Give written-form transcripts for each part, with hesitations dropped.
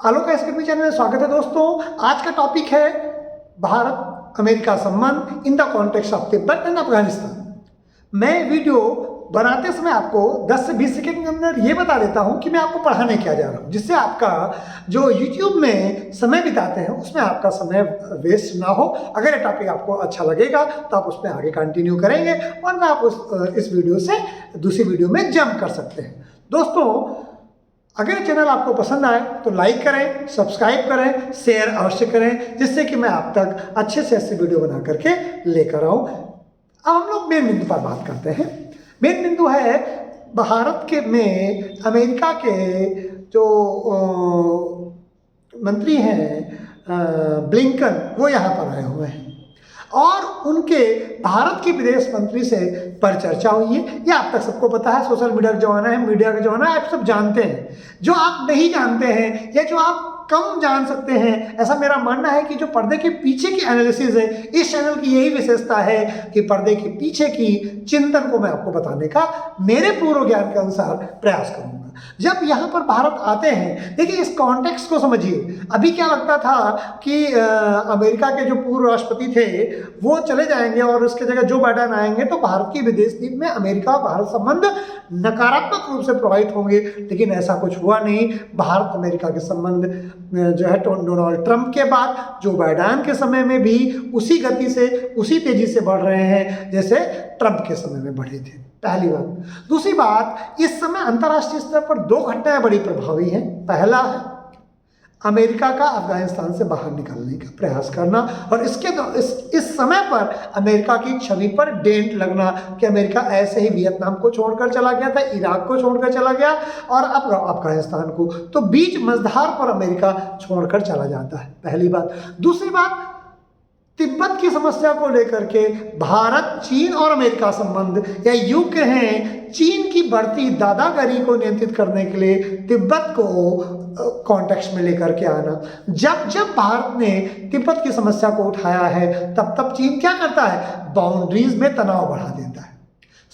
आलोक academy channel में स्वागत है दोस्तों। आज का टॉपिक है भारत अमेरिका संबंध in the context of Tibet and Afghanistan. मैं वीडियो बनाते समय आपको 10 से 20 सेकंड के अंदर ये बता देता हूँ कि मैं आपको पढ़ाने क्या जा रहा हूँ, जिससे आपका जो YouTube में समय बिताते हैं उसमें आपका समय वेस्ट ना हो। अगर ये टॉपिक आपको अच्छा लगेगा तो आप उसमें आगे कंटिन्यू करेंगे, वरना आप इस वीडियो से दूसरी वीडियो में जंप कर सकते हैं। दोस्तों, अगर चैनल आपको पसंद आए तो लाइक करें, सब्सक्राइब करें, शेयर अवश्य करें, जिससे कि मैं आप तक अच्छे से ऐसी वीडियो बना करके लेकर आऊँ। अब हम लोग मेन बिंदु पर बात करते हैं। मेन बिंदु है भारत के में अमेरिका के जो मंत्री हैं ब्लिंकन, वो यहाँ पर आए हुए हैं और उनके भारत के विदेश मंत्री से परिचर्चा हुई है। ये आप तक सबको पता है, सोशल मीडिया का जमाना है, मीडिया का जमाना है, आप सब जानते हैं। जो आप नहीं जानते हैं या जो आप कम जान सकते हैं, ऐसा मेरा मानना है कि जो पर्दे के पीछे की एनालिसिस है, इस चैनल की यही विशेषता है कि पर्दे के पीछे की चिंतन को मैं आपको बताने का मेरे पूर्व ज्ञान के अनुसार प्रयास करूंगा। जब यहाँ पर भारत आते हैं, देखिए इस कॉन्टेक्स्ट को समझिए। अभी क्या लगता था कि अमेरिका के जो पूर्व राष्ट्रपति थे वो चले जाएंगे और उसके जगह जो बाइडेन आएंगे तो भारत की विदेश नीति में अमेरिका भारत संबंध नकारात्मक रूप से प्रभावित होंगे, लेकिन ऐसा कुछ हुआ नहीं। भारत अमेरिका के संबंध जो है डोनाल्ड ट्रंप के बाद जो बाइडेन के समय में भी उसी गति से, उसी तेजी से बढ़ रहे हैं जैसे ट्रंप के समय में बढ़े थे। पहली बात। दूसरी बात, इस समय अंतर्राष्ट्रीय स्तर पर दो घटनाएं बड़ी प्रभावी हैं। पहला है अमेरिका का अफगानिस्तान से बाहर निकलने का प्रयास करना, और इस समय पर अमेरिका की छवि पर डेंट लगना कि अमेरिका ऐसे ही वियतनाम को छोड़कर चला गया था, इराक को छोड़कर चला गया और अब अफगानिस्तान को, तो बीच मझधार पर अमेरिका छोड़कर चला जाता है। पहली बात। दूसरी बात, तिब्बत की समस्या को लेकर के भारत, चीन और अमेरिका संबंध, या यूं कहें चीन की बढ़ती दादागिरी को नियंत्रित करने के लिए तिब्बत को कॉन्टेक्स्ट में लेकर के आना। जब जब भारत ने तिब्बत की समस्या को उठाया है, तब तब चीन क्या करता है? बाउंड्रीज में तनाव बढ़ा देता है।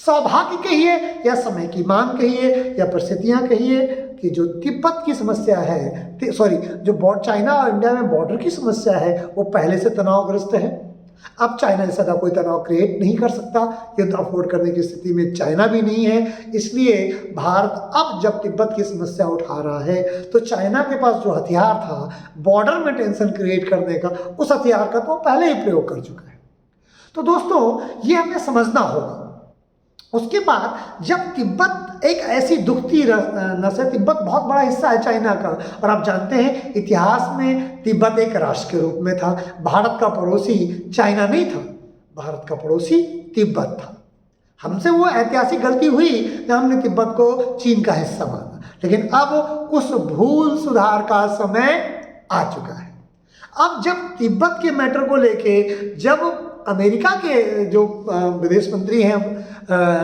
सौभाग्य कहिए या समय की मांग कहिए या परिस्थितियां कहिए कि जो तिब्बत की समस्या है, जो चाइना और इंडिया में बॉर्डर की समस्या है, वो पहले से तनावग्रस्त है। अब चाइना से ज़्यादा कोई तनाव क्रिएट नहीं कर सकता, युद्ध अफोर्ड करने की स्थिति में चाइना भी नहीं है। इसलिए भारत अब जब तिब्बत की समस्या उठा रहा है तो चाइना के पास जो हथियार था बॉर्डर में टेंशन क्रिएट करने का, उस हथियार का तो पहले ही प्रयोग कर चुका है। तो दोस्तों, ये हमें समझना होगा। उसके बाद जब तिब्बत एक ऐसी दुखती नस है, तिब्बत बहुत बड़ा हिस्सा है चाइना का, और आप जानते हैं इतिहास में तिब्बत एक राष्ट्र के रूप में था। भारत का पड़ोसी चाइना नहीं था, भारत का पड़ोसी तिब्बत था। हमसे वो ऐतिहासिक गलती हुई कि हमने तिब्बत को चीन का हिस्सा माना, लेकिन अब उस भूल सुधार का समय आ चुका है। अब जब तिब्बत के मैटर को लेके जब अमेरिका के जो विदेश मंत्री हैं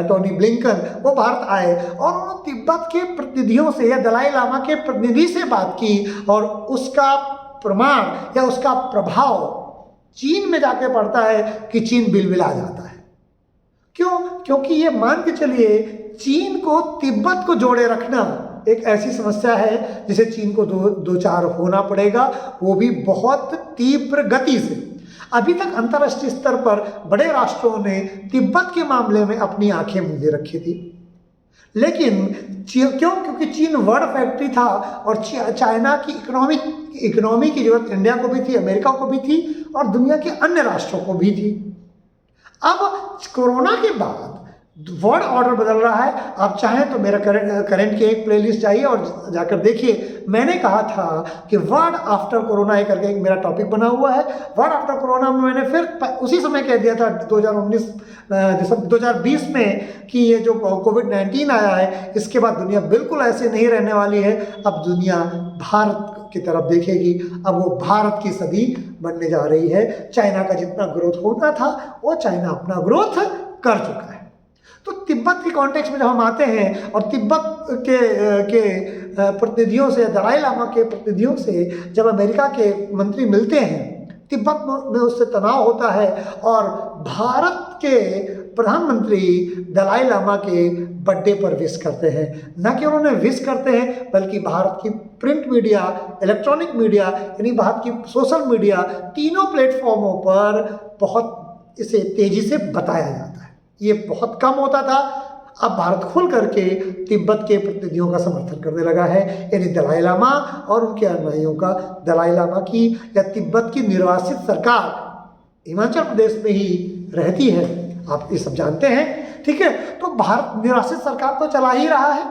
टोनी ब्लिंकन, वो भारत आए और उन्होंने तिब्बत के प्रतिनिधियों से या दलाई लामा के प्रतिनिधि से बात की, और उसका प्रमाण या उसका प्रभाव चीन में जाके पड़ता है कि चीन बिलबिला जाता है। क्यों? क्योंकि ये मान के चलिए चीन को तिब्बत को जोड़े रखना एक ऐसी समस्या है जिसे चीन को दो चार होना पड़ेगा, वो भी बहुत तीव्र गति से। अभी तक अंतर्राष्ट्रीय स्तर पर बड़े राष्ट्रों ने तिब्बत के मामले में अपनी आंखें मूंदे रखी थी, लेकिन क्योंकि चीन वर्ल्ड फैक्ट्री था और चाइना की इकोनॉमी की जरूरत इंडिया को भी थी, अमेरिका को भी थी और दुनिया के अन्य राष्ट्रों को भी थी। अब कोरोना के बाद वर्ल्ड ऑर्डर बदल रहा है। आप चाहें तो मेरा करंट की एक प्लेलिस्ट जाइए और जाकर देखिए। मैंने कहा था कि वर्ल्ड आफ्टर कोरोना करके एक मेरा टॉपिक बना हुआ है। वर्ल्ड आफ्टर कोरोना में मैंने फिर उसी समय कह दिया था 2020 में कि ये जो कोविड-19 आया है, इसके बाद दुनिया बिल्कुल ऐसे नहीं रहने वाली है। अब दुनिया भारत की तरफ देखेगी। अब वो भारत की सदी बनने जा रही है। चाइना का जितना ग्रोथ होना था वो चाइना अपना ग्रोथ कर चुका है। तो तिब्बत के कॉन्टेक्स्ट में जब हम आते हैं और तिब्बत के प्रतिनिधियों से, दलाई लामा के प्रतिनिधियों से जब अमेरिका के मंत्री मिलते हैं, तिब्बत में उससे तनाव होता है और भारत के प्रधानमंत्री दलाई लामा के बर्थडे पर विश करते हैं। न कि उन्होंने विश करते हैं, बल्कि भारत की प्रिंट मीडिया, इलेक्ट्रॉनिक मीडिया, यानी भारत की सोशल मीडिया, तीनों प्लेटफॉर्मों पर बहुत इसे तेजी से बताया जाता है। ये बहुत कम होता था, अब भारत खुल करके तिब्बत के प्रतिनिधियों का समर्थन करने लगा है, यानी दलाई लामा और उनके अनुयायियों का। दलाई लामा की या तिब्बत की निर्वासित सरकार हिमाचल प्रदेश में ही रहती है, आप ये सब जानते हैं, ठीक है। तो भारत निर्वासित सरकार तो चला ही रहा है,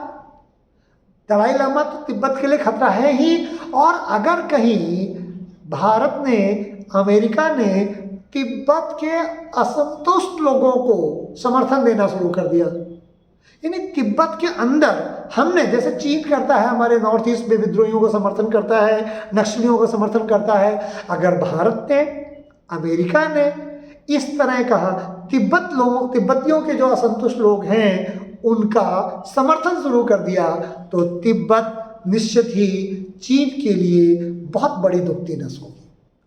दलाई लामा तो तिब्बत के लिए खतरा है ही। और अगर कहीं भारत ने, अमेरिका ने तिब्बत के असंतुष्ट लोगों को समर्थन देना शुरू कर दिया, यानी तिब्बत के अंदर हमने, जैसे चीन करता है हमारे नॉर्थ ईस्ट में विद्रोहियों को समर्थन करता है, नक्सलियों को समर्थन करता है, अगर भारत ने, अमेरिका ने इस तरह कहा तिब्बतियों के जो असंतुष्ट लोग हैं उनका समर्थन शुरू कर दिया, तो तिब्बत निश्चित ही चीन के लिए बहुत बड़ी दुखती नस होगी।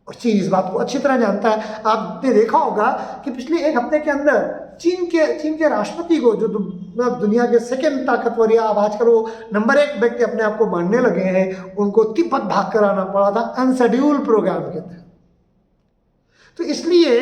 और चीन इस बात को अच्छी तरह जानता है। आपने देखा होगा कि पिछले एक हफ्ते के अंदर चीन के राष्ट्रपति को, जो दुनिया के सेकेंड ताकतवर या अब आजकल वो नंबर 1 व्यक्ति अपने आप को मानने लगे हैं, उनको तिब्बत भाग कर आना पड़ा था अनशेड्यूल प्रोग्राम के तहत। तो इसलिए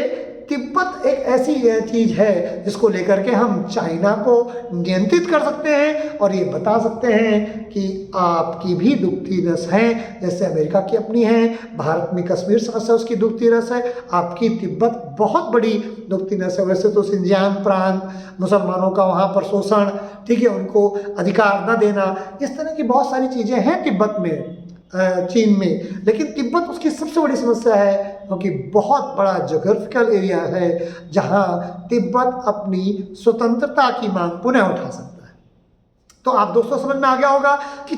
तिब्बत एक ऐसी चीज है जिसको लेकर के हम चाइना को नियंत्रित कर सकते हैं और ये बता सकते हैं कि आपकी भी दुखती नस है, जैसे अमेरिका की अपनी है, भारत में कश्मीर समस्या उसकी दुखती नस है, आपकी तिब्बत बहुत बड़ी दुखती नस है। वैसे तो सिंजियांग प्रांत, मुसलमानों का वहाँ पर शोषण, ठीक है, उनको अधिकार न देना, इस तरह की बहुत सारी चीज़ें हैं तिब्बत में, चीन में, लेकिन तिब्बत उसकी सबसे बड़ी समस्या है क्योंकि बहुत बड़ा ज्योग्राफिकल एरिया है जहां तिब्बत अपनी स्वतंत्रता की मांग पुनः उठा सकता है। तो आप दोस्तों समझ में आ गया होगा कि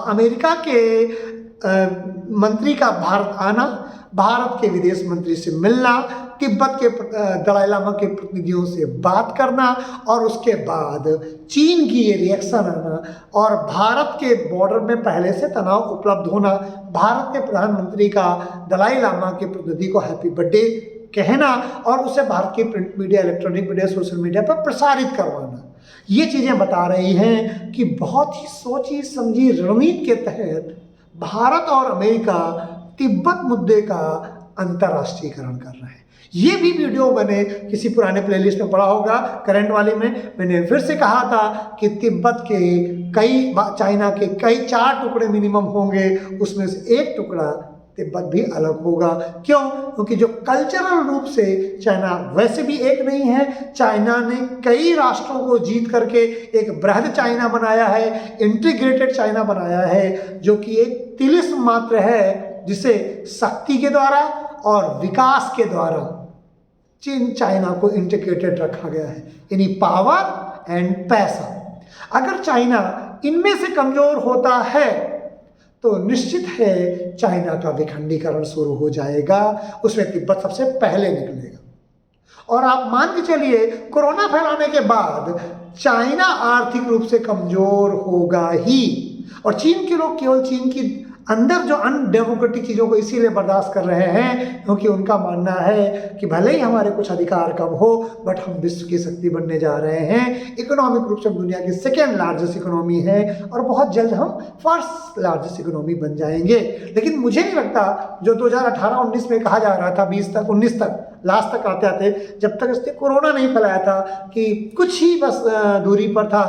अमेरिका के मंत्री का भारत आना, भारत के विदेश मंत्री से मिलना, तिब्बत के दलाई लामा के प्रतिनिधियों से बात करना और उसके बाद चीन की ये रिएक्शन आना और भारत के बॉर्डर में पहले से तनाव उपलब्ध होना, भारत के प्रधानमंत्री का दलाई लामा के प्रतिनिधि को हैप्पी बर्थडे कहना और उसे भारत की print media, electronic media, social media पर प्रसारित करवाना, ये चीज़ें बता रही हैं कि बहुत ही सोची समझी रणनीति के तहत भारत और अमेरिका तिब्बत मुद्दे का अंतर्राष्ट्रीयकरण कर रहे हैं। ये भी वीडियो मैंने किसी पुराने प्लेलिस्ट में पढ़ा होगा, करंट वाले में मैंने फिर से कहा था कि तिब्बत के चाइना के कई 4 टुकड़े मिनिमम होंगे, उसमें से एक टुकड़ा तिब्बत भी अलग होगा। क्यों? क्योंकि जो कल्चरल रूप से चाइना वैसे भी एक नहीं है, चाइना ने कई राष्ट्रों को जीत करके एक बृहद चाइना बनाया है, इंटीग्रेटेड चाइना बनाया है, जो कि एक तिलिस्म मात्र है जिसे शक्ति के द्वारा और विकास के द्वारा चीन चाइना को इंटीग्रेटेड रखा गया है, यानी पावर एंड पैसा। अगर चाइना इनमें से कमजोर होता है तो निश्चित है चाइना का विखंडीकरण शुरू हो जाएगा, उसमें तिब्बत सबसे पहले निकलेगा। और आप मान के चलिए कोरोना फैलाने के बाद चाइना आर्थिक रूप से कमजोर होगा ही, और चीन के लोग केवल चीन की अंदर जो अनडेमोक्रेटिक चीज़ों को इसीलिए बर्दाश्त कर रहे हैं क्योंकि उनका मानना है कि भले ही हमारे कुछ अधिकार कम हो बट हम विश्व की शक्ति बनने जा रहे हैं, इकोनॉमिक रूप से हम दुनिया की सेकेंड लार्जेस्ट इकोनॉमी है और बहुत जल्द हम फर्स्ट लार्जेस्ट इकोनॉमी बन जाएंगे। लेकिन मुझे नहीं लगता जो 2018-19 में कहा जा रहा था, 20 तक 19 तक लास्ट तक आते आते, जब तक इसने कोरोना नहीं फैलाया था, कि कुछ ही बस दूरी पर था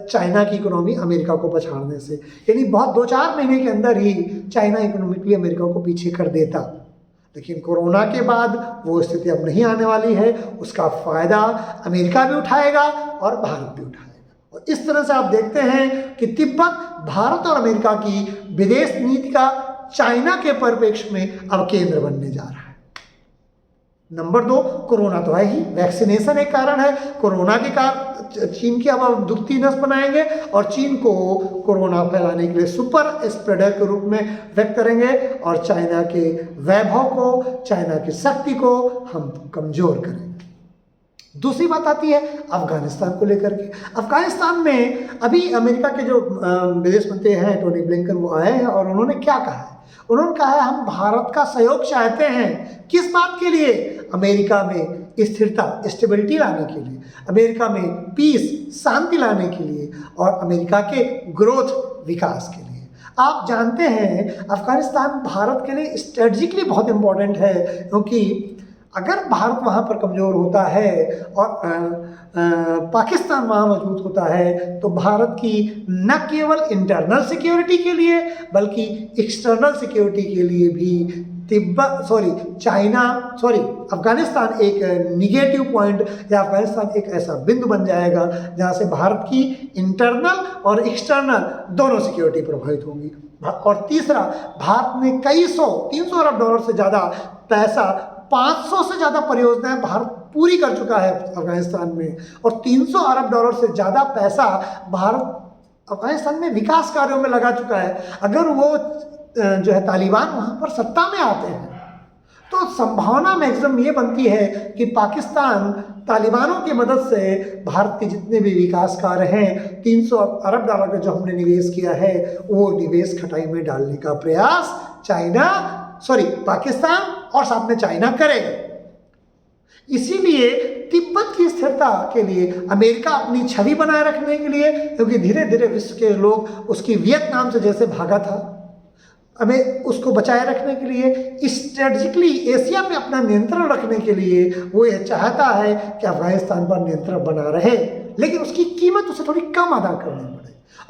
चाइना की इकोनॉमी अमेरिका को पछाड़ने से, यानी बहुत 2-4 महीने के अंदर ही चाइना इकोनॉमिकली अमेरिका को पीछे कर देता। लेकिन कोरोना के बाद वो स्थिति अब नहीं आने वाली है, उसका फायदा अमेरिका भी उठाएगा और भारत भी उठाएगा। और इस तरह से आप देखते हैं कि तिब्बत भारत और अमेरिका की विदेश नीति का चाइना के परिप्रेक्ष्य में अब केंद्र बनने जा रहा है। नंबर 2, कोरोना तो है ही, वैक्सीनेशन एक कारण है। कोरोना के कारण चीन की अब दुखती नस बनाएंगे और चीन को कोरोना फैलाने के लिए सुपर स्प्रेडर के रूप में व्यक्त करेंगे और चाइना के वैभव को, चाइना की शक्ति को हम कमजोर करेंगे। दूसरी बात आती है अफगानिस्तान को लेकर के। अफगानिस्तान में अभी अमेरिका के जो विदेश मंत्री हैं टोनी ब्लिंकन, वो आए हैं और उन्होंने क्या कहा है? उन्होंने कहा है हम भारत का सहयोग चाहते हैं। किस बात के लिए? अमेरिका में स्थिरता स्टेबिलिटी लाने के लिए, अमेरिका में पीस शांति लाने के लिए और अमेरिका के ग्रोथ विकास के लिए। आप जानते हैं अफगानिस्तान भारत के लिए स्ट्रेटजिकली बहुत इम्पोर्टेंट है, क्योंकि अगर भारत वहाँ पर कमज़ोर होता है और पाकिस्तान वहाँ मजबूत होता है तो भारत की न केवल इंटरनल सिक्योरिटी के लिए बल्कि एक्सटर्नल सिक्योरिटी के लिए भी अफगानिस्तान एक निगेटिव पॉइंट या अफगानिस्तान एक ऐसा बिंदु बन जाएगा जहाँ से भारत की इंटरनल और एक्सटर्नल दोनों सिक्योरिटी प्रभावित होंगी। और तीसरा, भारत ने 300 अरब डॉलर से ज़्यादा पैसा, 500 से ज़्यादा परियोजनाएं भारत पूरी कर चुका है अफगानिस्तान में, और 300 अरब डॉलर से ज़्यादा पैसा भारत अफगानिस्तान में विकास कार्यों में लगा चुका है। अगर वो जो है तालिबान वहाँ पर सत्ता में आते हैं तो संभावना मैक्सिमम ये बनती है कि पाकिस्तान तालिबानों की मदद से भारत के जितने भी विकास कार्य हैं, 300 अरब डॉलर का जो हमने निवेश किया है वो निवेश खटाई में डालने का प्रयास पाकिस्तान और साथ में चाइना करेगा। इसीलिए तिब्बत की स्थिरता के लिए अमेरिका अपनी छवि बनाए रखने के लिए, क्योंकि धीरे धीरे विश्व के लोग उसकी वियतनाम से जैसे भागा था, हमें उसको बचाए रखने के लिए स्ट्रेटजिकली एशिया पे अपना नियंत्रण रखने के लिए वो ये चाहता है कि अफगानिस्तान पर नियंत्रण बना रहे, लेकिन उसकी कीमत उसे थोड़ी कम अदा करनी पड़े।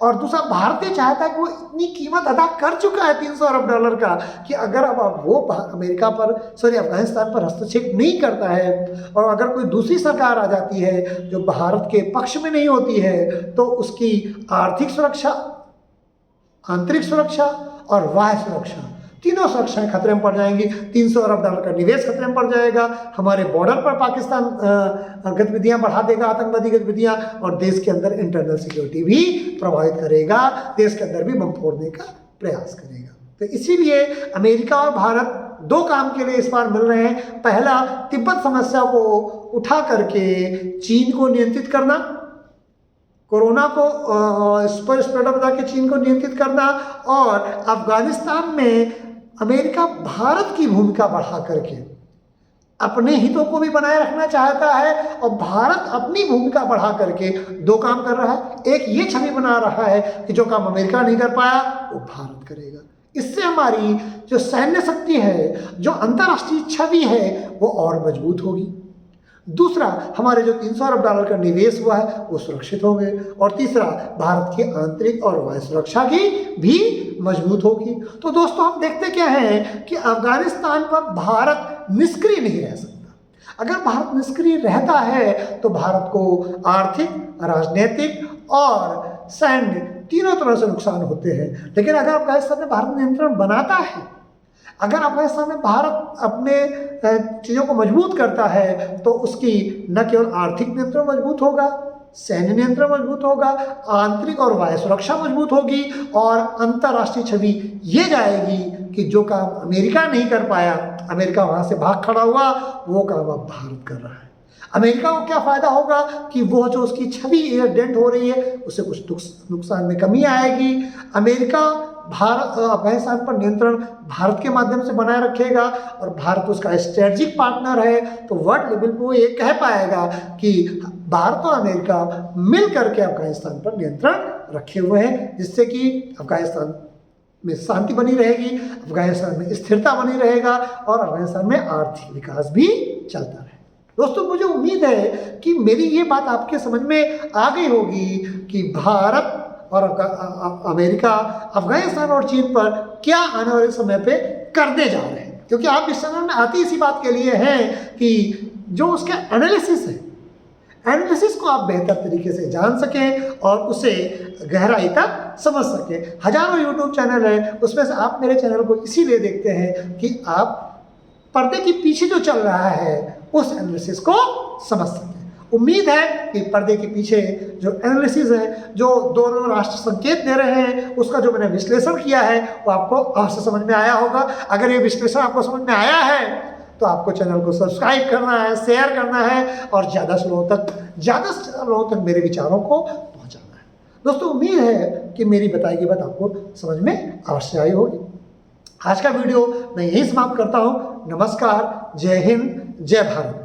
और दूसरा, भारत ये चाहता है कि वो इतनी कीमत अदा कर चुका है 300 अरब डॉलर का कि अगर अब वो अफगानिस्तान पर हस्तक्षेप नहीं करता है और अगर कोई दूसरी सरकार आ जाती है जो भारत के पक्ष में नहीं होती है तो उसकी आर्थिक सुरक्षा, आंतरिक सुरक्षा और बाह्य सुरक्षा, तीनों सुरक्षाएं खतरे में पड़ जाएंगी। 300 अरब डॉलर का निवेश खतरे में पड़ जाएगा, हमारे बॉर्डर पर पाकिस्तान गतिविधियां बढ़ा देगा, आतंकवादी गतिविधियां, और देश के अंदर इंटरनल सिक्योरिटी भी प्रभावित करेगा, देश के अंदर भी बम फोड़ने का प्रयास करेगा। तो इसीलिए अमेरिका और भारत दो काम के लिए इस बार मिल रहे हैं। पहला, तिब्बत समस्या को उठा करके चीन को नियंत्रित करना, कोरोना को स्प्रेड बता के चीन को नियंत्रित करना, और अफगानिस्तान में अमेरिका भारत की भूमिका बढ़ा करके अपने हितों को भी बनाए रखना चाहता है और भारत अपनी भूमिका बढ़ा करके दो काम कर रहा है। एक ये छवि बना रहा है कि जो काम अमेरिका नहीं कर पाया वो भारत करेगा। इससे हमारी जो सैन्य शक्ति है, जो अंतर्राष्ट्रीय छवि है, वो और मजबूत होगी। दूसरा, हमारे जो 300 अरब डॉलर का निवेश हुआ है वो सुरक्षित होंगे, और तीसरा, भारत की आंतरिक और वायु सुरक्षा की भी मजबूत होगी। तो दोस्तों, हम देखते क्या हैं कि अफगानिस्तान पर भारत निष्क्रिय नहीं रह सकता। अगर भारत निष्क्रिय रहता है तो भारत को आर्थिक, राजनीतिक और सैन्य तीनों तरह से नुकसान होते हैं। लेकिन अगर अफगानिस्तान में भारत नियंत्रण बनाता है, अगर अफगानिस्तान में भारत अपने चीज़ों को मजबूत करता है तो उसकी न केवल आर्थिक नियंत्रण मजबूत होगा, सैन्य नियंत्रण मजबूत होगा, आंतरिक और वायु सुरक्षा मजबूत होगी, और अंतर्राष्ट्रीय छवि ये जाएगी कि जो काम अमेरिका नहीं कर पाया, अमेरिका वहाँ से भाग खड़ा हुआ, वो काम अब भारत कर रहा है। अमेरिका को क्या फ़ायदा होगा कि वो जो उसकी छवि डेंट हो रही है उससे कुछ नुकसान में कमी आएगी। अमेरिका अफगानिस्तान पर नियंत्रण भारत के माध्यम से बनाए रखेगा और भारत उसका स्ट्रेटजिक पार्टनर है, तो वर्ल्ड लेवल पर वो ये कह पाएगा कि भारत और अमेरिका मिल करके अफगानिस्तान पर नियंत्रण रखे हुए हैं, जिससे कि अफगानिस्तान में शांति बनी रहेगी, अफगानिस्तान में स्थिरता बनी रहेगा और अफगानिस्तान में आर्थिक विकास भी चलता रहे। दोस्तों, मुझे उम्मीद है कि मेरी ये बात आपके समझ में आ गई होगी कि भारत और अमेरिका अफगानिस्तान और चीन पर क्या आने वाले समय पे करने जा रहे हैं, क्योंकि आप इस चैनल में आते इसी बात के लिए हैं कि जो उसके एनालिसिस है, एनालिसिस को आप बेहतर तरीके से जान सकें और उसे गहराई तक समझ सकें। हजारों यूट्यूब चैनल हैं, उसमें से आप मेरे चैनल को इसीलिए देखते हैं कि आप पर्दे के पीछे जो चल रहा है उस एनालिसिस को समझ सकें। उम्मीद है कि पर्दे के पीछे जो एनालिसिस है, जो दोनों राष्ट्र संकेत दे रहे हैं, उसका जो मैंने विश्लेषण किया है वो आपको अवश्य समझ में आया होगा। अगर ये विश्लेषण आपको समझ में आया है तो आपको चैनल को सब्सक्राइब करना है, शेयर करना है और ज़्यादा से ज़्यादा लोगों तक मेरे विचारों को पहुँचाना है। दोस्तों, उम्मीद है कि मेरी बताई गई बात आपको समझ में अवश्य आई होगी। आज का वीडियो मैं यहीं समाप्त करता हूँ। नमस्कार, जय हिंद, जय भारत।